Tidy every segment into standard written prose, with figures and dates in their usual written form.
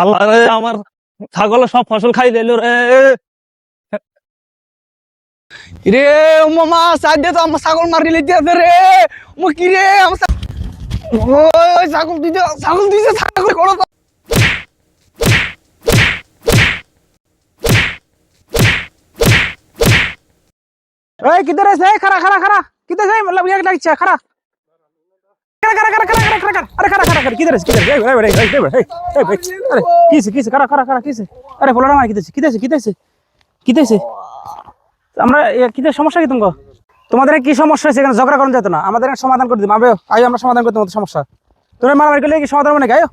আল্লাহ রে, আমার ছাগল সব ফসল খাই দিল রে। রে মামা সাইডে তো আমার ছাগল মারি লিতে আছে রে। মো কি রে আমার ওই ছাগল দিতে ছাগল করো তো। এই কিধর আছে? খারা খারা খারা কিধর আছে? मतलब ये লাগছে খারা খারা খারা খারা খারা খারা খারা আরে খারা খারা কিধর আছে? কিধর এই ভাই আরে কিছে খারা খারা খারা কিছে? আরে বলরা মার কিতেছে আমরা কিতে সমস্যা কি তোমার? তোমাদের কি সমস্যা হয়েছে? এখানে ঝগড়া করা যেত না, আমাদের এখানে সমাধান করে দিই। আয়ো আমরা সমাধান করতে তোমাদের সমস্যা। তুমি মারামারি করলে কি সমাধান মানে গায়ো?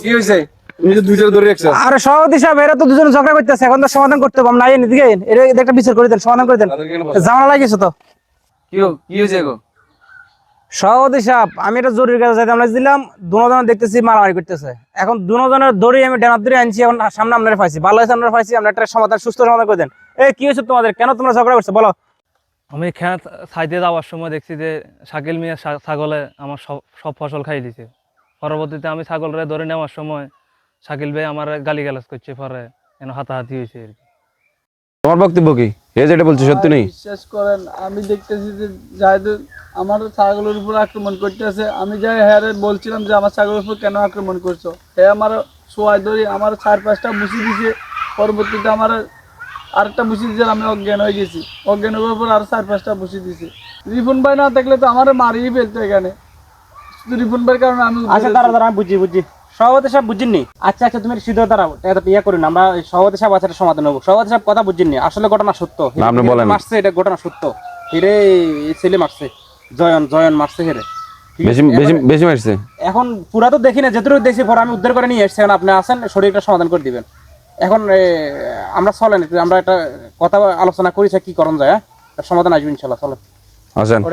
কি হয়েছে? তুমি তো দুইটা ধরে রাখছো। আরে সভাপতি সাহেব, এরা তো দুজন ঝগড়া করতেছে, এখন তো সমাধান করতে হবে। আমরা এদিকে এর একটা বিচার করে দেন, সমাধান করে দেন। ঝামেলা লাগিয়েছে তো। কি হয়েছে গো? সভাপতি সাহেব, আমি এটা জরুরি কাজে যাইতে আমরা দিলাম, দুজন দেখতেছি মারামারি করতেছে। এখন দুজনের দড়ি আমি ডেনার ধরে আনছি, এখন সামনে আপনারা পাইছি, ভালো হয়েছে আপনারা পাইছি। আমরা একটা সমাধান, সুস্থ সমাধান করে দেন। এই কি হয়েছে তোমাদের? কেন তোমরা ঝগড়া করছো বলো? আমি খেত সাইডে যাওয়ার সময় দেখছি যে শাকিল মিয়া ছাগলে আমার সব ফসল খাই দিছে। পরবর্তীতে আমি ছাগলরে ধরে নেওয়ার সময় শাকিল ভাই আমার গালিগালাজ করছে, পরে হাতাহাতি হয়েছে আর কি। তোমার বক্তব্য কি? এ যেটা বলছো সত্যি নেই? বিশ্বাস করেন, আমি দেখতেছি যে জাহিদ আমার ছাগলের উপর আক্রমণ করতেছে। আমি যাই হ্যাঁ বলছিলাম যে আমার ছাগলের উপর কেন আক্রমণ করছো। হ্যাঁ আমার সোয়াই ধরি আমার 4-5টা বুঝি দিছে। পরবর্তীতে আমার আরেকটা বুঝি দিয়েছে, আমি অজ্ঞান হয়ে গেছি। অজ্ঞান হওয়ার পর আর 4-5টা বুঝি দিছে। রিপন ভাই না দেখলে তো আমার মারিয়ে ফেলতো এখানে। শুধু রিপন ভাইয়ের কারণে আমি। আচ্ছা দাঁড়া, আমি বুঝছি। সভাপতি সাহেব বুঝছেননি? আচ্ছা তুমি সিদ্ধ দাঁড়াও, ইয়ে করি না আমরা। সভাপতি সাহেব আছে সমাধান হবো। সভাপতি সাহেব কথা বুঝছেননি, আসলে ঘটনা সত্য। আপনি বলেন। মারছে, এটা ঘটনা সত্য। হিরে ছেলে মারছে, জয়ন মারছে হেরে। বেশি মারছে। এখন পুরা তো দেখি না, যেটুকু দেখছি পরে আমি উদ্ধার করে নিয়ে এসছি। এখন আপনি আসেন, শরীরটা সমাধান করে দিবেন। এখন আমরা চলেন, আমরা একটা কথা আলোচনা করি কি করণ যায়। সমাধান আসবে ইনশাল্লাহ। চলেন আসেন।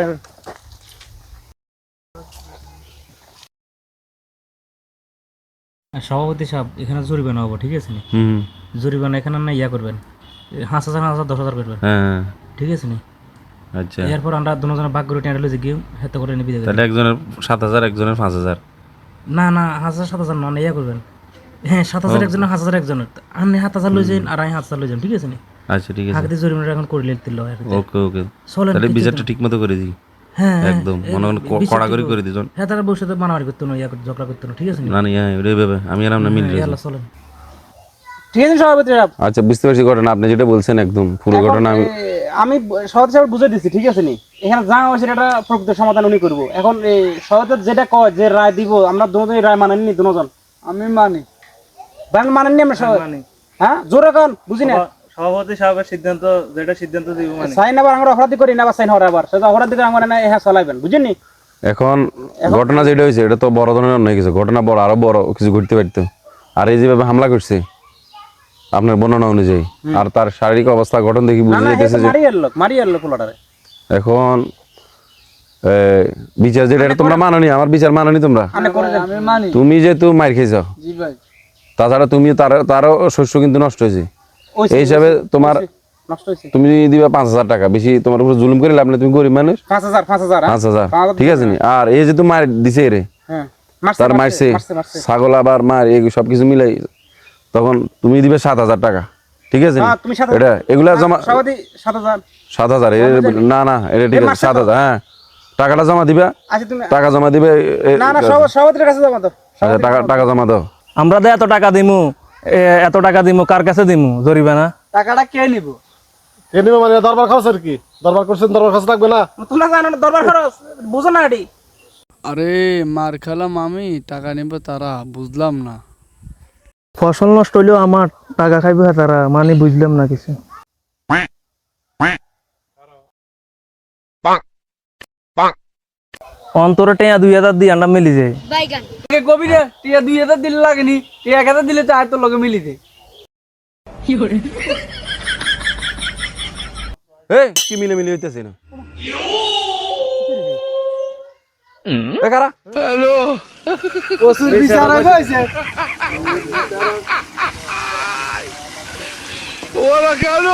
সভাপতি সাহেব, এখানে জরিমানা হবো, ঠিক আছে? জরিমানা এখানে না ইয়া করবেন, 5,000 10,000 করবেন, ঠিক আছে নি? আচ্ছা, এরপর আমরা দুজনের ভাগ করে টেন্ডার লইছি গিয়ে হেতে করে নিবি। তাহলে একজনের 7,000, একজনের 5,000। না 1,000 না ইয়া করবেন। হ্যাঁ 7,000 একজনের, 5,000 একজনের। আপনি 7,000 লই যান আর আমি 7,000 লই যান, ঠিক আছে নি? আচ্ছা ঠিক আছে। আগে জরিমানা এখন করে লিখতে দিল। ওকে তাহলে বিচারটা ঠিকমতো করে দিই। হ্যাঁ একদম মনে কড়াকড়ি করে দিজন। হ্যাঁ তারা ভবিষ্যতে মারামারি করতো না, ইয়া ঝগড়া করতো না, ঠিক আছে নি? না রে বাবা, আমি আর না মিল আল্লাহ চলেন। ঠিক আছে সভাপতি সাহেব। আচ্ছা বুঝতে পারছি ঘটনা, আপনি যেটা বলছেন একদম পুরো ঘটনা আমি সভাপতি সাহেব বুঝে দিচ্ছি, ঠিক আছে নি? এখানে যা হয়েছে এটা প্রকৃত সমাধান উনি করবো। এখন এই সভাপতি যেটা কয় যে রায় দিব, আমরা দুজনই রায় মানেননি। দুজন আমি মানি। মানেননি আমরা সবাই? হ্যাঁ জোরে কন, বুঝি না। সভাপতি সাহেবের সিদ্ধান্ত, যেটা সিদ্ধান্ত দিব মানে সাইন আবার আমরা অপরাধী করি না, আবার সাইন হওয়ার আবার সেটা অপরাধী করে আমরা না হ্যাঁ চালাইবেন, বুঝেননি? এখন ঘটনা যেটা হয়েছে এটা তো বড় ধরনের অন্যায় কিছু। ঘটনা বড়, আরো বড় কিছু ঘটতে পারতো। আর এই যেভাবে হামলা করছে আপনার বর্ণনা অনুযায়ী, আর তার শারীরিক অবস্থা গঠন দেখি বুঝে যাইতেছে যে মারিয়ার লোক পোলাটারে। এখন বিচার যেটা এটা তোমরা মাননি, আমার বিচার মাননি তোমরা। আমি মানি। তুমি যেহেতু মার খেয়েছ, জি ভাই। তাছাড়া তুমি তারও শস্য কিন্তু নষ্ট হয়েছে। এই হিসাবে তোমার তুমি দিবা 5,000 টাকা। বেশি তোমার উপর জুলুম করে লাভ নেই, তুমি গরিব মানুষ। 5,000 ঠিক আছে নি? আর এই যে তুমি মার দিছে রে, তার মারছে ছাগল আবার মার, এই সবকিছু মিলাই তখন তুমি দিবে 7,000 টাকা, ঠিক আছে? এটা এগুলা জমা 7,000। না এটা ঠিক আছে 7,000। হ্যাঁ টাকাটা জমা দিবা, টাকা জমা দিবে। আচ্ছা টাকা জমা দাও। আমরা তো এত টাকা দিমু, কার কাছে দিমু জরিমানা? টাকাটা কে নিব? কে নিব মানে দরবার খরচ আর কি? দরবার করছেন, দরবার খরচ লাগবে না? তোমরা জানো না দরবার খরচ, বুঝো না এটি? আরে মার খেলাম আমি, টাকা নিব তারা, বুঝলাম না। ফসল নষ্ট হইলেও আমার টাকা খাইবে তারা, মানে বুঝলাম না কিছু। অন্তরে টেয়া 2,000 দিয়ে আমরা মিলি যাই। কবি রে টিয়া 2,000 দিলে লাগেনি, টিয়া 1,000 দিলে তো আর তোর লগে মিলি যায়। এই কি মিলে হইতেছে না? কারা হ্যালো ওসুর বিচার হইছে। ওরা কেন